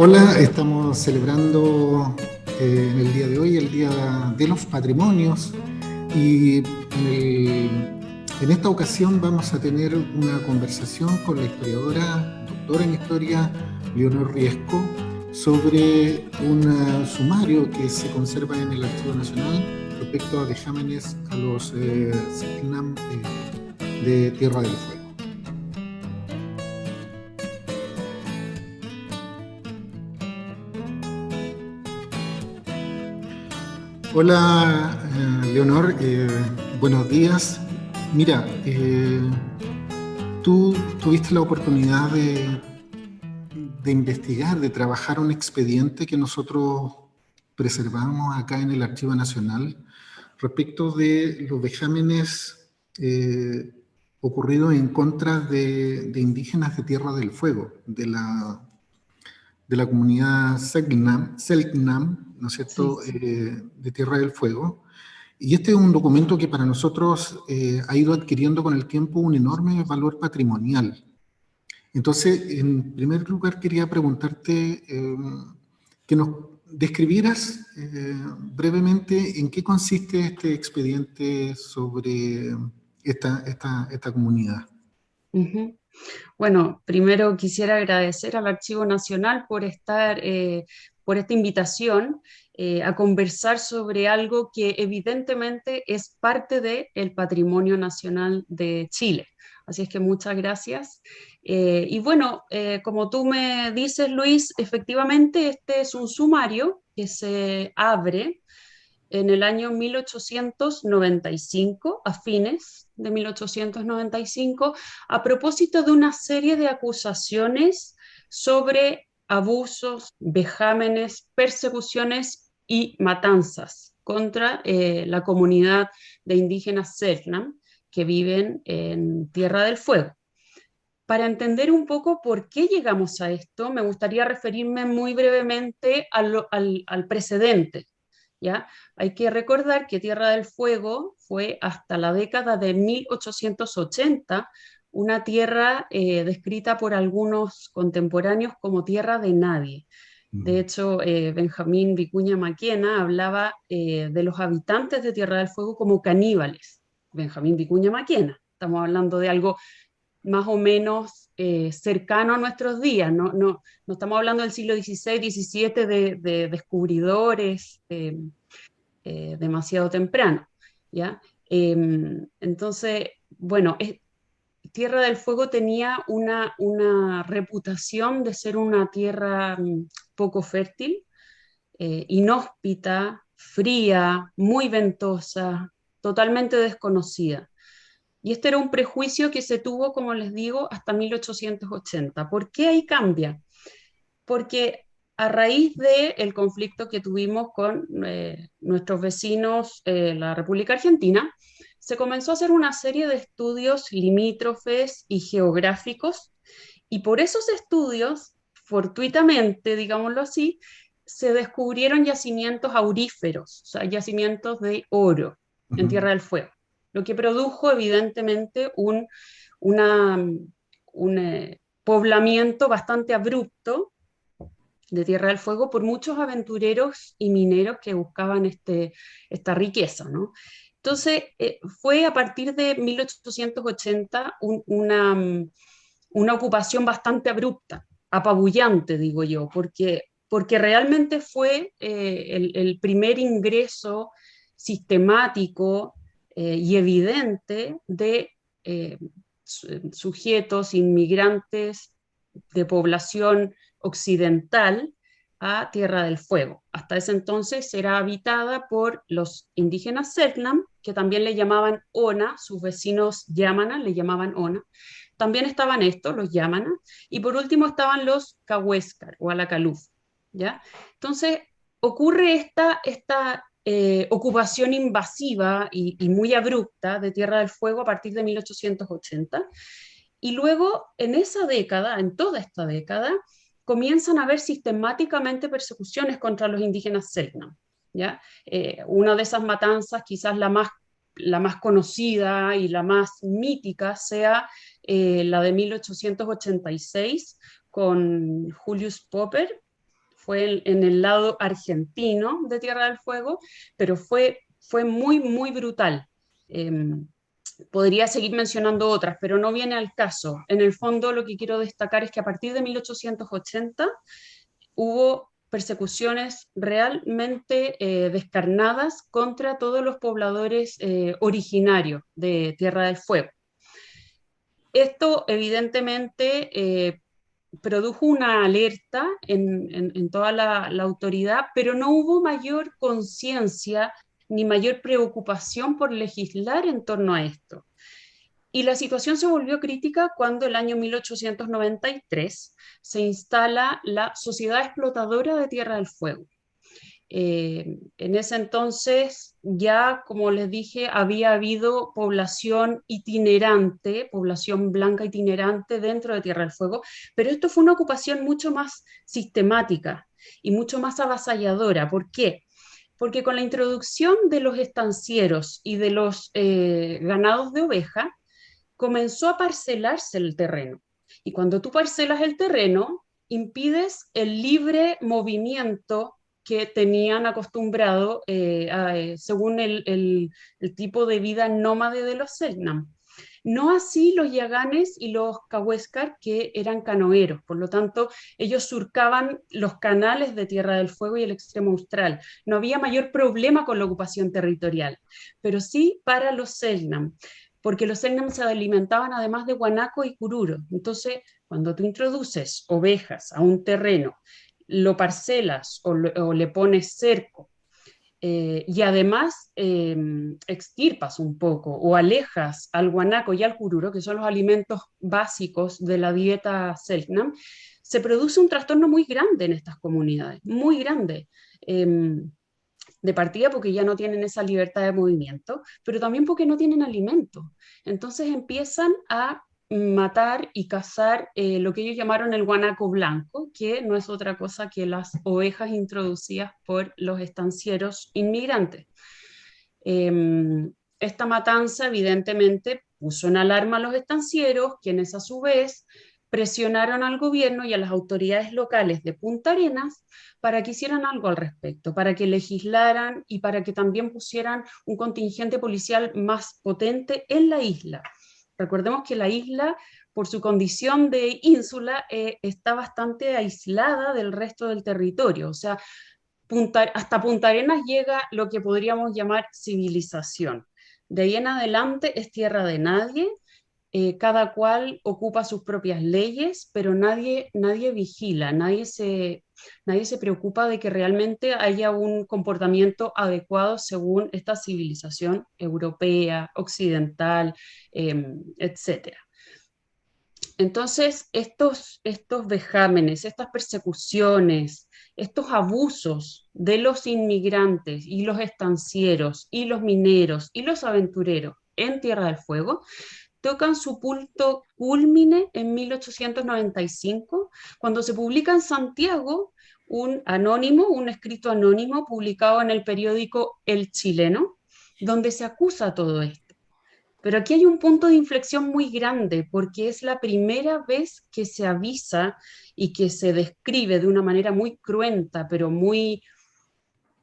Hola, estamos celebrando en el día de hoy el Día de los Patrimonios y en esta ocasión vamos a tener una conversación con la historiadora, doctora en historia, Leonor Riesco, sobre un sumario que se conserva en el Archivo Nacional respecto a vejámenes a los Selknam de Tierra del Fuego. Hola, Leonor, buenos días. Mira, tú tuviste la oportunidad de investigar, de trabajar un expediente que nosotros preservamos acá en el Archivo Nacional respecto de los vejámenes ocurridos en contra de indígenas de Tierra del Fuego, de la comunidad Selknam, ¿no es Sí, cierto?, sí. de Tierra del Fuego. Y este es un documento que para nosotros ha ido adquiriendo con el tiempo un enorme valor patrimonial. Entonces, en primer lugar, quería preguntarte que nos describieras brevemente en qué consiste este expediente sobre esta comunidad. Ujú. Bueno, primero quisiera agradecer al Archivo Nacional por por esta invitación a conversar sobre algo que evidentemente es parte del patrimonio nacional de Chile. Así es que muchas gracias. Y bueno, como tú me dices, Luis, efectivamente este es un sumario que se abre en el año 1895, a fines de 1895, a propósito de una serie de acusaciones sobre abusos, vejámenes, persecuciones y matanzas contra la comunidad de indígenas Selknam que viven en Tierra del Fuego. Para entender un poco por qué llegamos a esto, me gustaría referirme muy brevemente al precedente. ¿Ya? Hay que recordar que Tierra del Fuego fue hasta la década de 1880 una tierra descrita por algunos contemporáneos como tierra de nadie. De Mm. hecho, Benjamín Vicuña Maquena hablaba de los habitantes de Tierra del Fuego como caníbales. Benjamín Vicuña Maquena. Estamos hablando de algo más o menos cercano a nuestros días. No estamos hablando del siglo XVI, XVII de descubridores demasiado temprano. ¿Ya? Entonces, bueno, Tierra del Fuego tenía una reputación de ser una tierra poco fértil, inhóspita, fría, muy ventosa, totalmente desconocida. Y este era un prejuicio que se tuvo, como les digo, hasta 1880. ¿Por qué ahí cambia? Porque a raíz del conflicto que tuvimos con nuestros vecinos, la República Argentina, se comenzó a hacer una serie de estudios limítrofes y geográficos, y por esos estudios, fortuitamente, digámoslo así, se descubrieron yacimientos auríferos, o sea, yacimientos de oro en Ujú. Tierra del Fuego, lo que produjo evidentemente una, un poblamiento bastante abrupto de Tierra del Fuego por muchos aventureros y mineros que buscaban esta riqueza, ¿no? Entonces, fue a partir de 1880 una ocupación bastante abrupta, apabullante, digo yo, porque realmente fue el primer ingreso sistemático y evidente de eh, sujetos, inmigrantes de población occidental a Tierra del Fuego. Hasta ese entonces era habitada por los indígenas Selknam, que también le llamaban Ona, sus vecinos Yamana le llamaban Ona. También estaban estos, los Yamana, y por último estaban los Cahuéscar o Alacaluf. ¿Ya? Entonces ocurre esta ocupación invasiva y muy abrupta de Tierra del Fuego a partir de 1880. Y luego, en esa década, en toda esta década, comienzan a haber sistemáticamente persecuciones contra los indígenas Selknam. ¿Ya? Una de esas matanzas, quizás la más conocida y la más mítica, sea la de 1886 con Julius Popper, fue en el lado argentino de Tierra del Fuego, pero fue muy, muy brutal. Podría seguir mencionando otras, pero no viene al caso. En el fondo lo que quiero destacar es que a partir de 1880 hubo persecuciones realmente descarnadas contra todos los pobladores originarios de Tierra del Fuego. Esto evidentemente produjo una alerta en toda la autoridad, pero no hubo mayor conciencia ni mayor preocupación por legislar en torno a esto. Y la situación se volvió crítica cuando el año 1893 se instala la Sociedad Explotadora de Tierra del Fuego. En ese entonces ya, como les dije, había habido población itinerante, población blanca itinerante dentro de Tierra del Fuego, pero esto fue una ocupación mucho más sistemática y mucho más avasalladora. ¿Por qué? Porque con la introducción de los estancieros y de los ganados de oveja, comenzó a parcelarse el terreno. Y cuando tú parcelas el terreno, impides el libre movimiento que tenían acostumbrado según el tipo de vida nómade de los Selknam. No así los Yaganes y los Cahuéscar, que eran canoeros. Por lo tanto, ellos surcaban los canales de Tierra del Fuego y el extremo austral. No había mayor problema con la ocupación territorial, pero sí para los Selknam, porque los Selknam se alimentaban además de guanaco y cururo. Entonces, cuando tú introduces ovejas a un terreno, lo parcelas o le pones cerco, y además extirpas un poco o alejas al guanaco y al cururo, que son los alimentos básicos de la dieta Selknam, se produce un trastorno muy grande en estas comunidades, muy grande. De partida porque ya no tienen esa libertad de movimiento, pero también porque no tienen alimento. Entonces empiezan a matar y cazar lo que ellos llamaron el guanaco blanco, que no es otra cosa que las ovejas introducidas por los estancieros inmigrantes. Esta matanza evidentemente puso en alarma a los estancieros, quienes a su vez presionaron al gobierno y a las autoridades locales de Punta Arenas para que hicieran algo al respecto, para que legislaran y para que también pusieran un contingente policial más potente en la isla. Recordemos que la isla, por su condición de ínsula, está bastante aislada del resto del territorio, o sea, hasta Punta Arenas llega lo que podríamos llamar civilización. De ahí en adelante es tierra de nadie, cada cual ocupa sus propias leyes, pero nadie vigila, nadie se preocupa de que realmente haya un comportamiento adecuado según esta civilización europea, occidental, etc. Entonces, estos vejámenes, estas persecuciones, estos abusos de los inmigrantes y los estancieros y los mineros y los aventureros en Tierra del Fuego tocan su punto culmine en 1895, cuando se publica en Santiago un escrito anónimo publicado en el periódico El Chileno, donde se acusa todo esto. Pero aquí hay un punto de inflexión muy grande, porque es la primera vez que se avisa y que se describe de una manera muy cruenta, pero muy,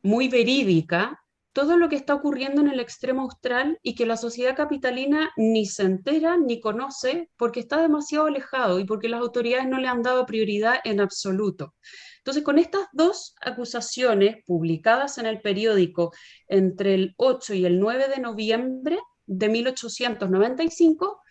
muy verídica, todo lo que está ocurriendo en el extremo austral y que la sociedad capitalina ni se entera ni conoce porque está demasiado alejado y porque las autoridades no le han dado prioridad en absoluto. Entonces, con estas dos acusaciones publicadas en el periódico entre el 8 y el 9 de noviembre de 1895,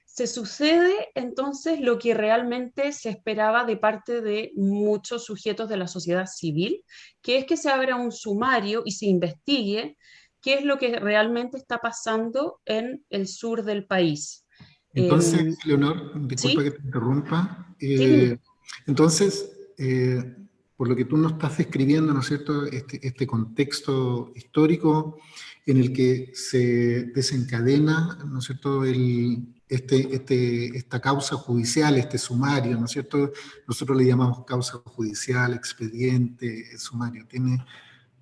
se sucede entonces lo que realmente se esperaba de parte de muchos sujetos de la sociedad civil, que es que se abra un sumario y se investigue qué es lo que realmente está pasando en el sur del país. Entonces, Leonor, disculpa ¿Sí? que te interrumpa. Sí, dime. Entonces, por lo que tú nos estás describiendo, ¿no es cierto?, este contexto histórico en el que se desencadena, ¿no es cierto?, esta causa judicial, este sumario, ¿no es cierto? Nosotros le llamamos causa judicial, expediente, sumario,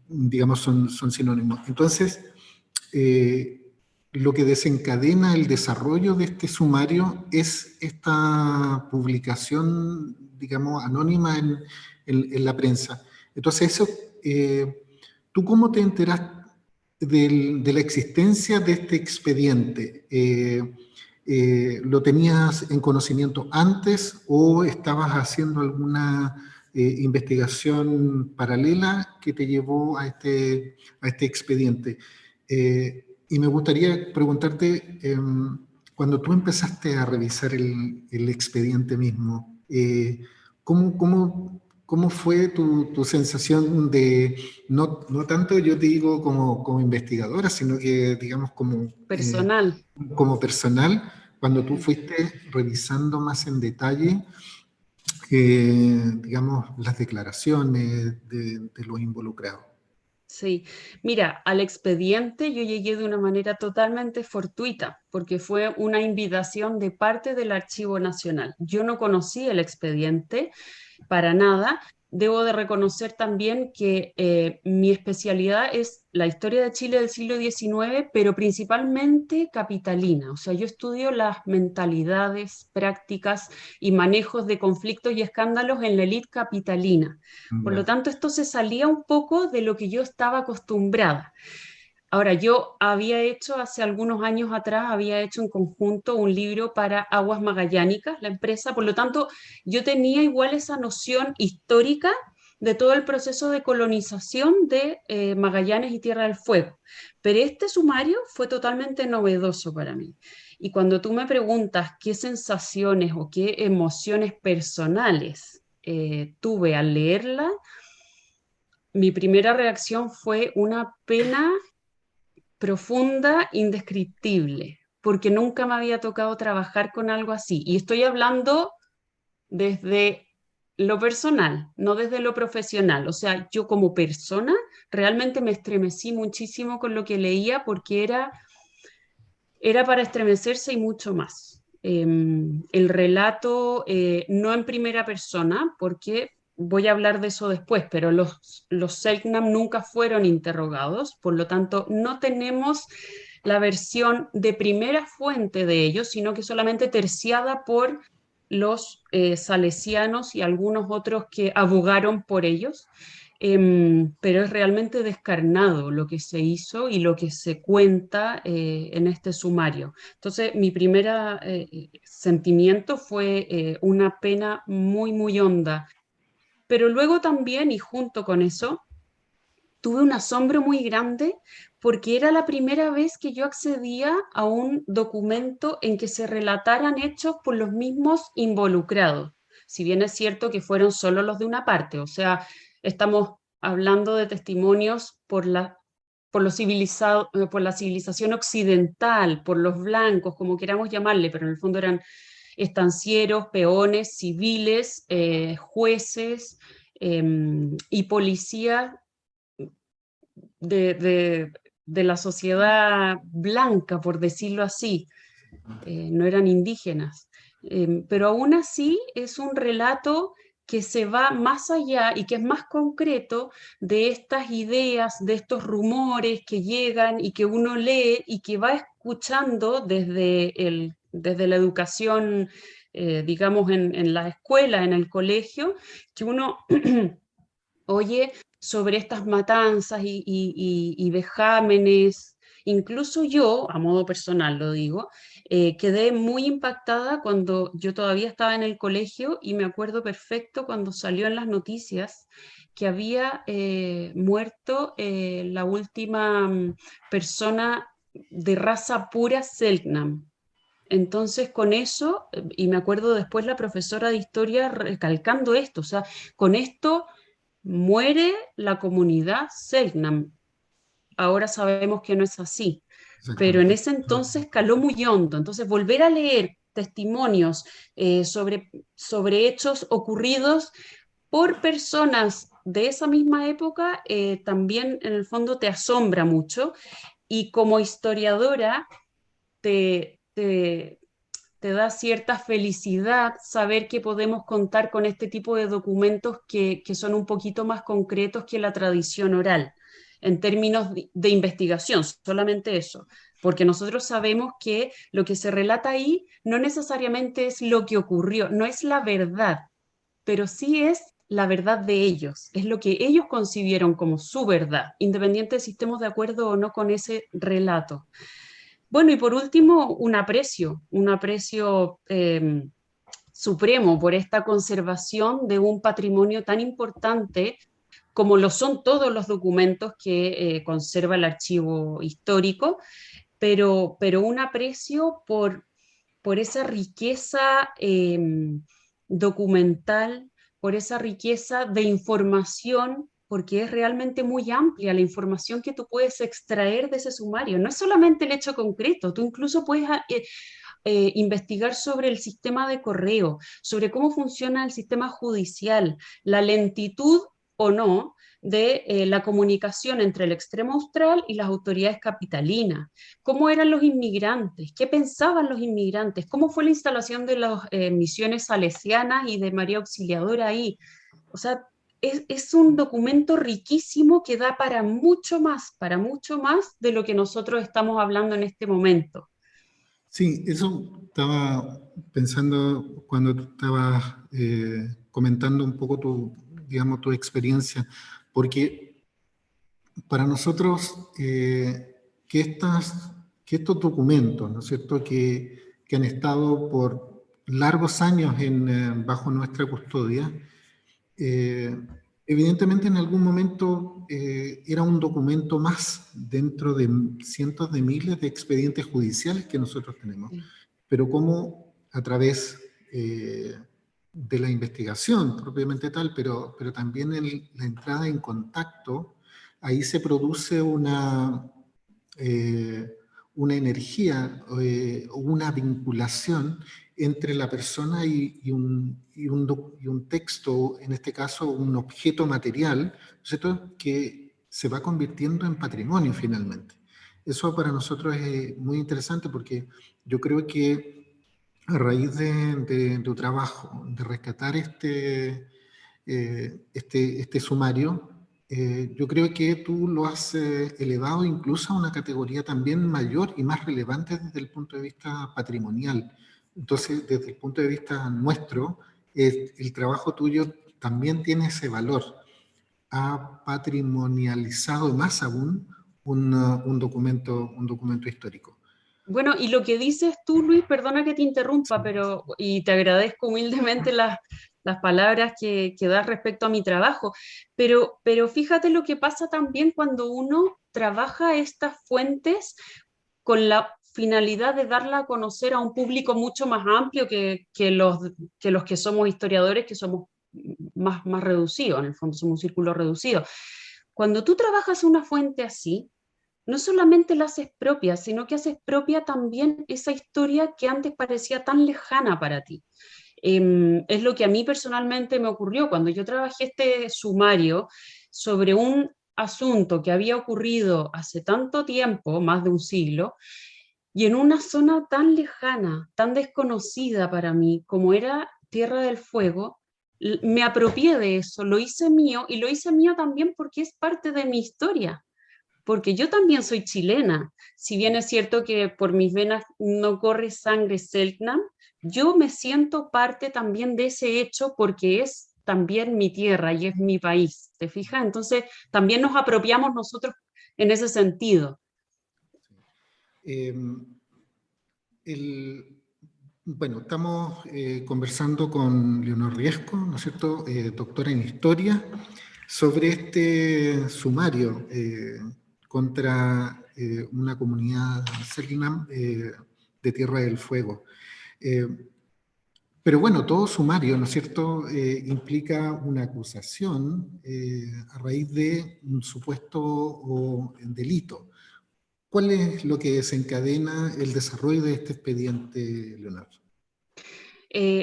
digamos, son sinónimos. Entonces, lo que desencadena el desarrollo de este sumario es esta publicación, digamos, anónima en la prensa. Entonces, eso, ¿tú cómo te enteraste de la existencia de este expediente? ¿Lo tenías en conocimiento antes o estabas haciendo alguna investigación paralela que te llevó a este expediente? Y me gustaría preguntarte, cuando tú empezaste a revisar el expediente mismo, ¿cómo fue tu sensación de, no tanto yo te digo como investigadora, sino que digamos Personal. como personal, cuando tú fuiste revisando más en detalle, digamos, las declaraciones de los involucrados? Sí, mira, al expediente yo llegué de una manera totalmente fortuita, porque fue una invitación de parte del Archivo Nacional. Yo no conocí el expediente para nada. Debo de reconocer también que mi especialidad es la historia de Chile del siglo XIX, pero principalmente capitalina. O sea, yo estudio las mentalidades, prácticas y manejos de conflictos y escándalos en la élite capitalina. Por lo Ya. tanto, esto se salía un poco de lo que yo estaba acostumbrada. Ahora, yo había hecho hace algunos años atrás, había hecho en conjunto un libro para Aguas Magallánicas, la empresa, por lo tanto, yo tenía igual esa noción histórica de todo el proceso de colonización de Magallanes y Tierra del Fuego. Pero este sumario fue totalmente novedoso para mí. Y cuando tú me preguntas qué sensaciones o qué emociones personales tuve al leerla, mi primera reacción fue una pena profunda, indescriptible, porque nunca me había tocado trabajar con algo así. Y estoy hablando desde lo personal, no desde lo profesional. O sea, yo como persona realmente me estremecí muchísimo con lo que leía porque era para estremecerse y mucho más. El relato, no en primera persona, porque voy a hablar de eso después, pero los Selknam nunca fueron interrogados, por lo tanto no tenemos la versión de primera fuente de ellos, sino que solamente terciada por los salesianos y algunos otros que abogaron por ellos. Pero es realmente descarnado lo que se hizo y lo que se cuenta en este sumario. Entonces, mi primer sentimiento fue una pena muy, muy honda, pero luego también, y junto con eso, tuve un asombro muy grande porque era la primera vez que yo accedía a un documento en que se relataran hechos por los mismos involucrados, si bien es cierto que fueron solo los de una parte, o sea, estamos hablando de testimonios por la civilización occidental, por los blancos, como queramos llamarle, pero en el fondo eran estancieros, peones, civiles, jueces y policías de, de, de la sociedad blanca, por decirlo así, no eran indígenas. Pero aún así es un relato que se va más allá y que es más concreto de estas ideas, de estos rumores que llegan y que uno lee y que va escuchando desde la educación, digamos, en la escuela, en el colegio, que uno oye sobre estas matanzas y vejámenes. Incluso yo, a modo personal lo digo, quedé muy impactada cuando yo todavía estaba en el colegio y me acuerdo perfecto cuando salió en las noticias que había muerto la última persona de raza pura Selknam. Entonces, con eso, y me acuerdo después la profesora de historia recalcando esto, o sea, con esto muere la comunidad Selknam. Ahora sabemos que no es así, pero en Exactamente. ese entonces caló muy hondo. Entonces, volver a leer testimonios sobre hechos ocurridos por personas de esa misma época, también en el fondo te asombra mucho. Y como historiadora, te, te, te da cierta felicidad saber que podemos contar con este tipo de documentos que son un poquito más concretos que la tradición oral, en términos de investigación, solamente eso, porque nosotros sabemos que lo que se relata ahí no necesariamente es lo que ocurrió, no es la verdad, pero sí es la verdad de ellos, es lo que ellos concibieron como su verdad, independiente si estemos de acuerdo o no con ese relato. Bueno, y por último, un aprecio supremo por esta conservación de un patrimonio tan importante como lo son todos los documentos que conserva el archivo histórico, pero un aprecio por esa riqueza documental, por esa riqueza de información, porque es realmente muy amplia la información que tú puedes extraer de ese sumario. No es solamente el hecho concreto, tú incluso puedes investigar sobre el sistema de correo, sobre cómo funciona el sistema judicial, la lentitud o no de la comunicación entre el extremo austral y las autoridades capitalinas, cómo eran los inmigrantes, qué pensaban los inmigrantes, cómo fue la instalación de las misiones salesianas y de María Auxiliadora ahí. O sea, es un documento riquísimo que da para mucho más de lo que nosotros estamos hablando en este momento. Sí, eso estaba pensando cuando tú estabas comentando un poco tu, digamos, tu experiencia, porque para nosotros que, que estos documentos, ¿no es cierto?, que han estado por largos años bajo nuestra custodia, eh, evidentemente en algún momento era un documento más dentro de cientos de miles de expedientes judiciales que nosotros tenemos, Sí. pero como a través de la investigación propiamente tal, pero también la entrada en contacto, ahí se produce eh, una energía, una vinculación entre la persona y un texto, en este caso un objeto material, ¿cierto?, que se va convirtiendo en patrimonio finalmente. Eso para nosotros es muy interesante porque yo creo que a raíz de tu trabajo, de rescatar este sumario, yo creo que tú lo has elevado incluso a una categoría también mayor y más relevante desde el punto de vista patrimonial. Entonces, desde el punto de vista nuestro, el trabajo tuyo también tiene ese valor. Ha patrimonializado más aún un documento histórico. Bueno, y lo que dices tú, Luis, perdona que te interrumpa, pero, y te agradezco humildemente las palabras que das respecto a mi trabajo, pero fíjate lo que pasa también cuando uno trabaja estas fuentes con la finalidad de darla a conocer a un público mucho más amplio que los que somos historiadores, que somos más reducidos, en el fondo somos un círculo reducido. Cuando tú trabajas una fuente así, no solamente la haces propia, sino que haces propia también esa historia que antes parecía tan lejana para ti. Es lo que a mí personalmente me ocurrió cuando yo trabajé este sumario sobre un asunto que había ocurrido hace tanto tiempo, más de un siglo, y en una zona tan lejana, tan desconocida para mí como era Tierra del Fuego. Me apropié de eso, lo hice mío y lo hice mío también porque es parte de mi historia, porque yo también soy chilena. Si bien es cierto que por mis venas no corre sangre Selknam, yo me siento parte también de ese hecho porque es también mi tierra y es mi país, ¿te fijas? Entonces también nos apropiamos nosotros en ese sentido. Eh, el, bueno, estamos conversando con Leonor Riesco, ¿no es cierto?, doctora en Historia, sobre este sumario contra una comunidad Selknam de Tierra del Fuego. Eh, pero bueno, todo sumario, ¿no es cierto?, implica una acusación a raíz de un supuesto o delito. ¿Cuál es lo que desencadena el desarrollo de este expediente, Leonardo?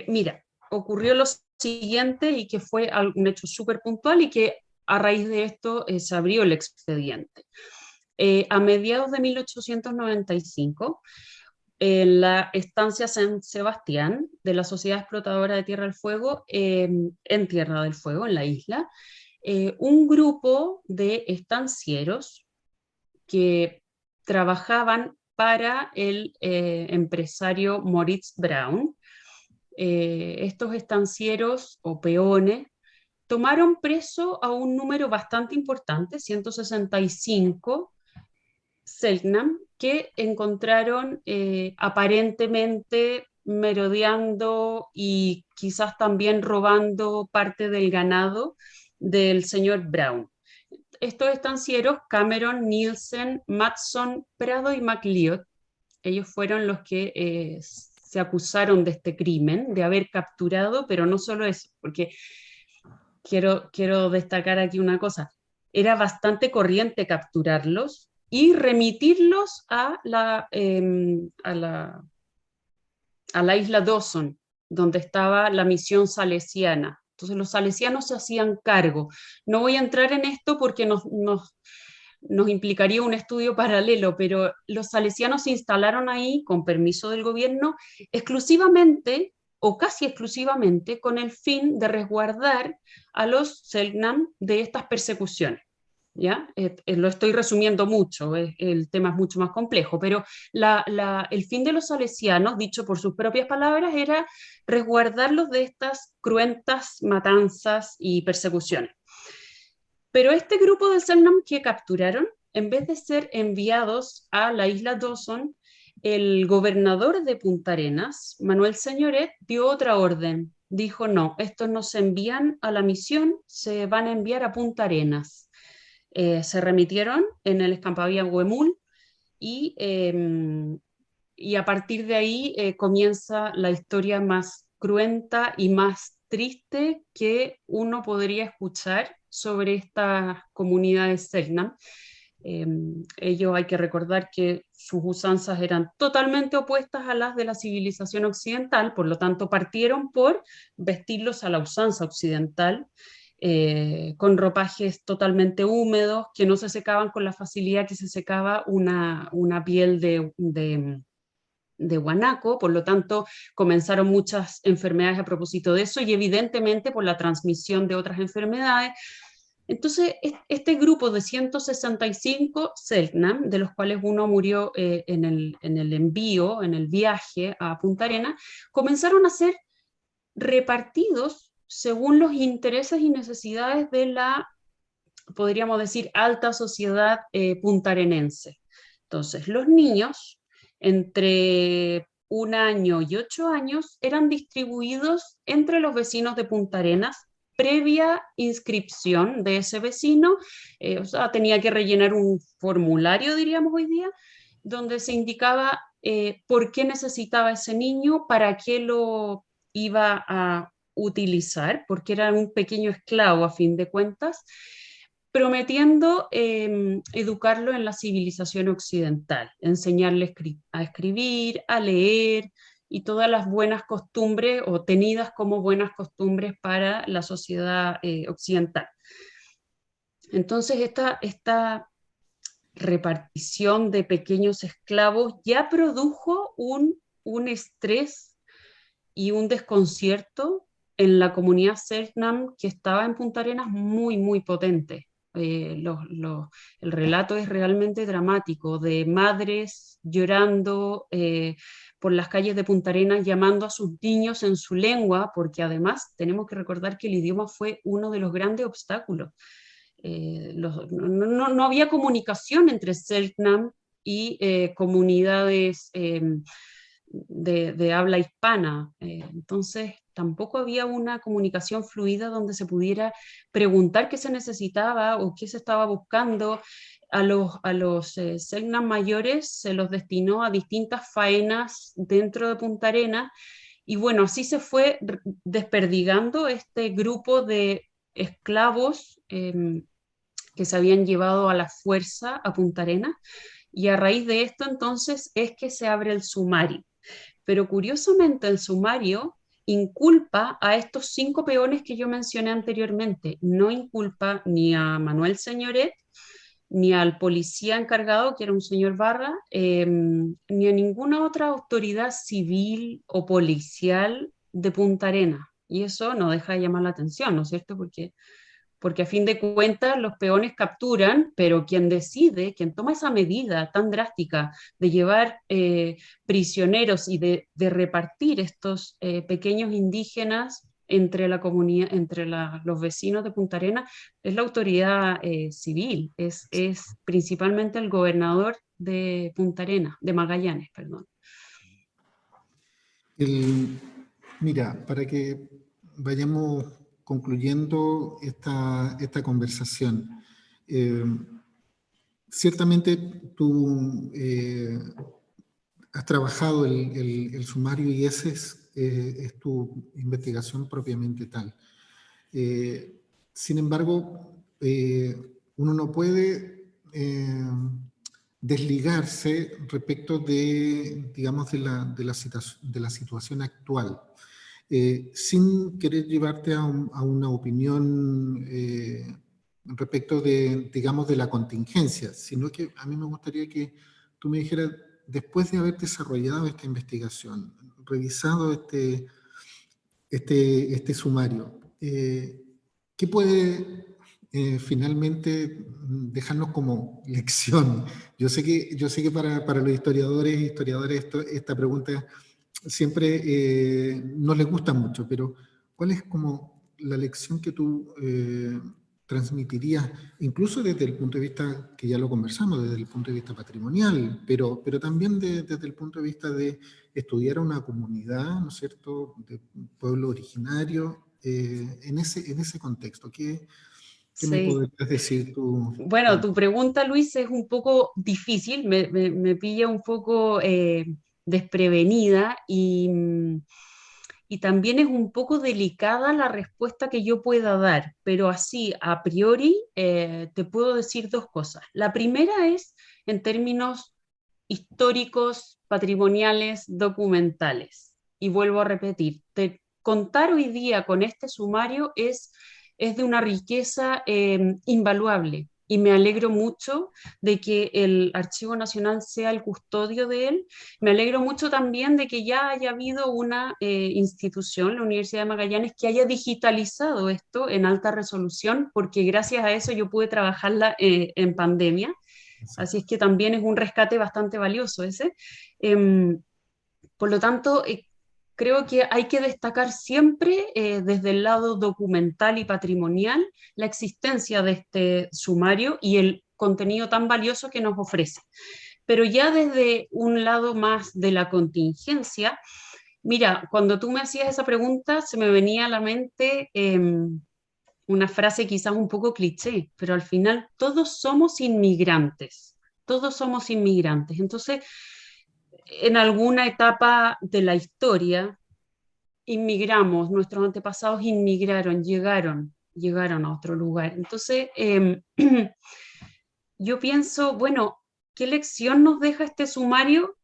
Mira, ocurrió lo siguiente y que fue un hecho súper puntual y que a raíz de esto se abrió el expediente. A mediados de 1895, en la estancia San Sebastián de la Sociedad Explotadora de Tierra del Fuego, en Tierra del Fuego, en la isla, un grupo de estancieros que trabajaban para el empresario Moritz Braun. Estos estancieros o peones tomaron preso a un número bastante importante, 165 Selknam, que encontraron aparentemente merodeando y quizás también robando parte del ganado del señor Brown. Estos estancieros, Cameron, Nielsen, Matson, Prado y MacLeod, ellos fueron los que se acusaron de este crimen, de haber capturado, pero no solo eso, porque quiero destacar aquí una cosa, era bastante corriente capturarlos y remitirlos a la isla Dawson, donde estaba la misión salesiana. Entonces los salesianos se hacían cargo. No voy a entrar en esto porque nos implicaría un estudio paralelo, pero los salesianos se instalaron ahí, con permiso del gobierno, exclusivamente o casi exclusivamente con el fin de resguardar a los Selknam de estas persecuciones. ¿Ya? Lo estoy resumiendo mucho, el tema es mucho más complejo, pero el fin de los salesianos, dicho por sus propias palabras, era resguardarlos de estas cruentas matanzas y persecuciones. Pero este grupo de Selknam que capturaron, en vez de ser enviados a la isla Dawson, el gobernador de Punta Arenas, Manuel Señoret, dio otra orden. Dijo, no, estos no se envían a la misión, se van a enviar a Punta Arenas. Se remitieron en el escampavía Huemul y a partir de ahí comienza la historia más cruenta y más triste que uno podría escuchar sobre estas comunidades Selknam. Ellos hay que recordar que sus usanzas eran totalmente opuestas a las de la civilización occidental, por lo tanto partieron por vestirlos a la usanza occidental, con ropajes totalmente húmedos que no se secaban con la facilidad que se secaba una piel de guanaco, por lo tanto comenzaron muchas enfermedades a propósito de eso y evidentemente por la transmisión de otras enfermedades. Entonces, este grupo de 165 Selknam, de los cuales uno murió en el envío, en el viaje a Punta Arenas, comenzaron a ser repartidos según los intereses y necesidades de la, podríamos decir, alta sociedad puntarenense. Entonces, los niños entre 1 año y 8 años eran distribuidos entre los vecinos de Punta Arenas previa inscripción de ese vecino, o sea, tenía que rellenar un formulario, diríamos hoy día, donde se indicaba por qué necesitaba ese niño, para qué lo iba a utilizar, porque era un pequeño esclavo a fin de cuentas, prometiendo educarlo en la civilización occidental, enseñarle a escribir, a leer y todas las buenas costumbres o tenidas como buenas costumbres para la sociedad occidental. Entonces esta repartición de pequeños esclavos ya produjo un estrés y un desconcierto en la comunidad Selknam que estaba en Punta Arenas muy, muy potente. El relato es realmente dramático, de madres llorando por las calles de Punta Arenas, llamando a sus niños en su lengua, porque además tenemos que recordar que el idioma fue uno de los grandes obstáculos. No había comunicación entre Selknam y comunidades de habla hispana. Entonces, tampoco había una comunicación fluida donde se pudiera preguntar qué se necesitaba o qué se estaba buscando. A los Selknam mayores se los destinó a distintas faenas dentro de Punta Arenas, y bueno, así se fue desperdigando este grupo de esclavos que se habían llevado a la fuerza a Punta Arenas, y a raíz de esto entonces es que se abre el sumario. Pero curiosamente el sumario inculpa a estos 5 peones que yo mencioné anteriormente, no inculpa ni a Manuel Señoret, ni al policía encargado, que era un señor Barra, ni a ninguna otra autoridad civil o policial de Punta Arenas. Y eso no deja de llamar la atención, ¿no es cierto? Porque a fin de cuentas los peones capturan, pero quien decide, quien toma esa medida tan drástica de llevar prisioneros y de repartir estos pequeños indígenas entre la comunidad, los vecinos de Punta Arenas, es la autoridad civil, es principalmente el gobernador de Punta Arenas, de Magallanes, perdón. El- Mira, para que vayamos concluyendo esta conversación, eh, ciertamente tú has trabajado el sumario y ese es tu investigación propiamente tal. Sin embargo, uno no puede desligarse respecto de, digamos, de la situación actual, sin querer llevarte a una opinión respecto de, digamos, de la contingencia, sino que a mí me gustaría que tú me dijeras, después de haber desarrollado esta investigación, revisado este sumario, ¿qué puede finalmente dejarnos como lección? Yo sé que para los historiadores esta pregunta siempre no les gusta mucho, pero ¿cuál es como la lección que tú transmitirías, incluso desde el punto de vista, que ya lo conversamos, desde el punto de vista patrimonial, pero también desde el punto de vista de estudiar a una comunidad, ¿no es cierto?, de un pueblo originario, en ese contexto? ¿Qué me Sí. podrías decir tú? Bueno, tu pregunta, Luis, es un poco difícil, me pilla un poco desprevenida y también es un poco delicada la respuesta que yo pueda dar, pero así, a priori, te puedo decir dos cosas. La primera es en términos históricos, patrimoniales, documentales. Y vuelvo a repetir, contar hoy día con este sumario es de una riqueza invaluable. Y me alegro mucho de que el Archivo Nacional sea el custodio de él. Me alegro mucho también de que ya haya habido una institución, la Universidad de Magallanes, que haya digitalizado esto en alta resolución, porque gracias a eso yo pude trabajarla en pandemia. Así es que también es un rescate bastante valioso ese. Em, por lo tanto, creo que hay que destacar siempre desde el lado documental y patrimonial la existencia de este sumario y el contenido tan valioso que nos ofrece. Pero ya desde un lado más de la contingencia, mira, cuando tú me hacías esa pregunta se me venía a la mente una frase quizás un poco cliché, pero al final todos somos inmigrantes, todos somos inmigrantes. Entonces, en alguna etapa de la historia, inmigramos, nuestros antepasados inmigraron, llegaron a otro lugar. Entonces, yo pienso, bueno, ¿qué lección nos deja este sumario?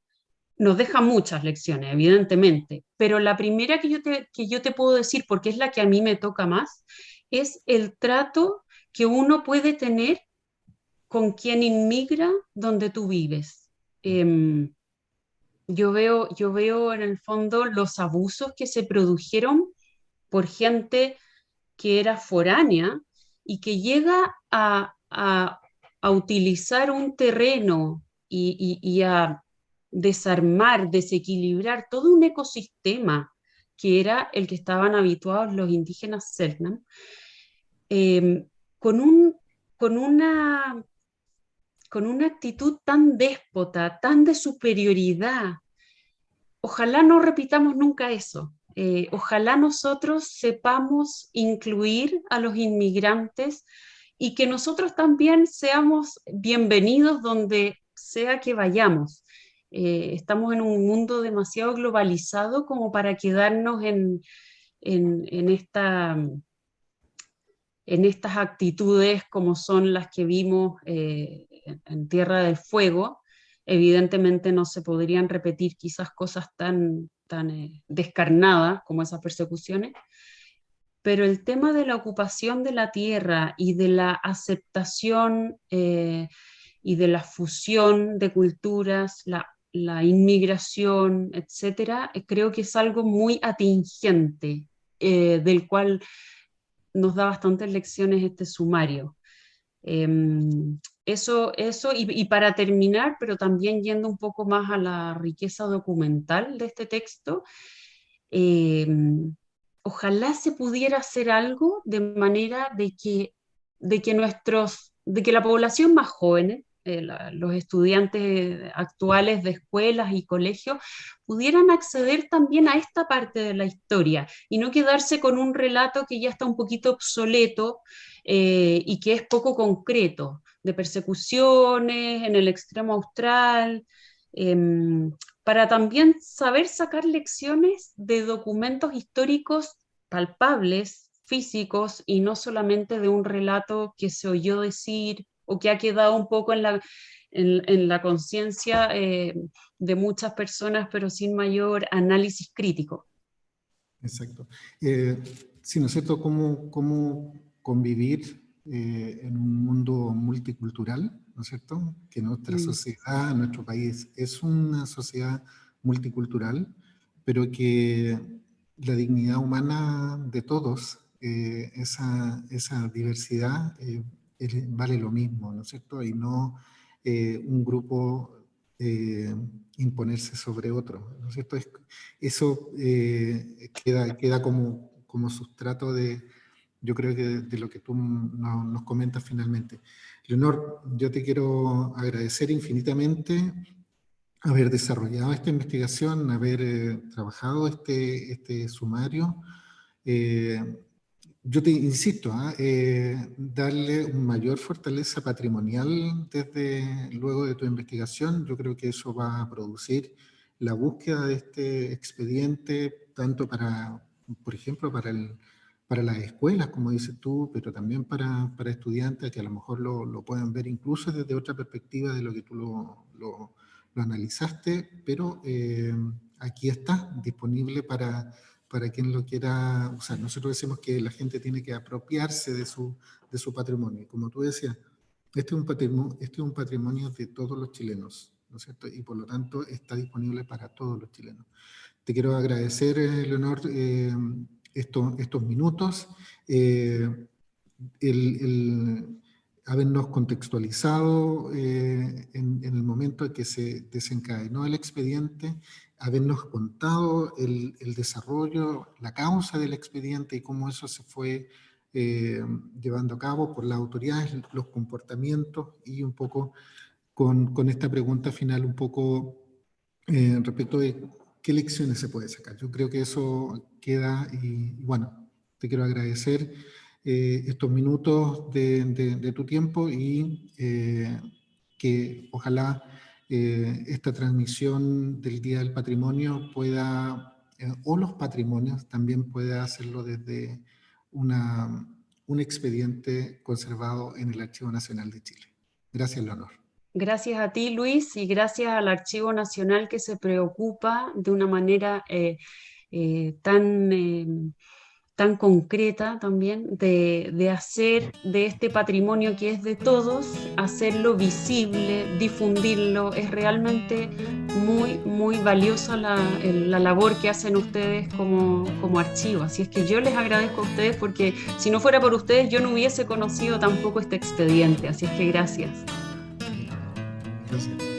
Nos deja muchas lecciones, evidentemente, pero la primera que yo te puedo decir, porque es la que a mí me toca más, es el trato que uno puede tener con quien inmigra donde tú vives. Yo veo en el fondo los abusos que se produjeron por gente que era foránea y que llega a utilizar un terreno y a desarmar, desequilibrar todo un ecosistema que era el que estaban habituados los indígenas Selknam, eh, con, un, con, una, con una actitud tan déspota, tan de superioridad. Ojalá no repitamos nunca eso. Ojalá nosotros sepamos incluir a los inmigrantes y que nosotros también seamos bienvenidos donde sea que vayamos. Estamos en un mundo demasiado globalizado como para quedarnos en en estas actitudes como son las que vimos en Tierra del Fuego. Evidentemente no se podrían repetir quizás cosas tan descarnadas como esas persecuciones, pero el tema de la ocupación de la tierra y de la aceptación y de la fusión de culturas, la inmigración, etcétera, creo que es algo muy atingente, del cual nos da bastantes lecciones este sumario. Eh, eso y para terminar, pero también yendo un poco más a la riqueza documental de este texto, eh, ojalá se pudiera hacer algo de manera de que la población más joven, los estudiantes actuales de escuelas y colegios, pudieran acceder también a esta parte de la historia y no quedarse con un relato que ya está un poquito obsoleto y que es poco concreto, de persecuciones en el extremo austral, para también saber sacar lecciones de documentos históricos palpables, físicos, y no solamente de un relato que se oyó decir o que ha quedado un poco en la conciencia de muchas personas, pero sin mayor análisis crítico. Exacto. Sí, ¿no es cierto? ¿Cómo convivir en un mundo multicultural, ¿no es cierto? Que nuestra sociedad, nuestro país es una sociedad multicultural, pero que la dignidad humana de todos, esa diversidad, vale lo mismo, ¿no es cierto? Y no un grupo imponerse sobre otro, ¿no es cierto? Eso queda como sustrato de, yo creo que de lo que tú nos comentas finalmente. Leonor, yo te quiero agradecer infinitamente haber desarrollado esta investigación, haber trabajado este sumario. Yo te insisto, darle una mayor fortaleza patrimonial desde luego de tu investigación. Yo creo que eso va a producir la búsqueda de este expediente, tanto para, por ejemplo, para las escuelas, como dices tú, pero también para estudiantes que a lo mejor lo puedan ver incluso desde otra perspectiva de lo que tú lo analizaste, pero aquí está, disponible para quien lo quiera usar. Nosotros decimos que la gente tiene que apropiarse de su patrimonio. Como tú decías, este es un patrimonio de todos los chilenos, ¿no es cierto? Y por lo tanto está disponible para todos los chilenos. Te quiero agradecer, Leonor, estos minutos, el habernos contextualizado en el momento en que se desencadenó el expediente, habernos contado el desarrollo, la causa del expediente y cómo eso se fue llevando a cabo por las autoridades, los comportamientos y un poco con esta pregunta final un poco respecto de qué lecciones se puede sacar. Yo creo que eso queda y bueno, te quiero agradecer estos minutos de tu tiempo y que ojalá esta transmisión del Día del Patrimonio pueda, o los patrimonios también pueda hacerlo desde un expediente conservado en el Archivo Nacional de Chile. Gracias, Leonor. Gracias a ti, Luis, y gracias al Archivo Nacional que se preocupa de una manera tan concreta también de hacer de este patrimonio que es de todos, hacerlo visible, difundirlo. Es realmente muy, muy valiosa la labor que hacen ustedes como archivo. Así es que yo les agradezco a ustedes porque si no fuera por ustedes yo no hubiese conocido tampoco este expediente. Así es que gracias. Gracias.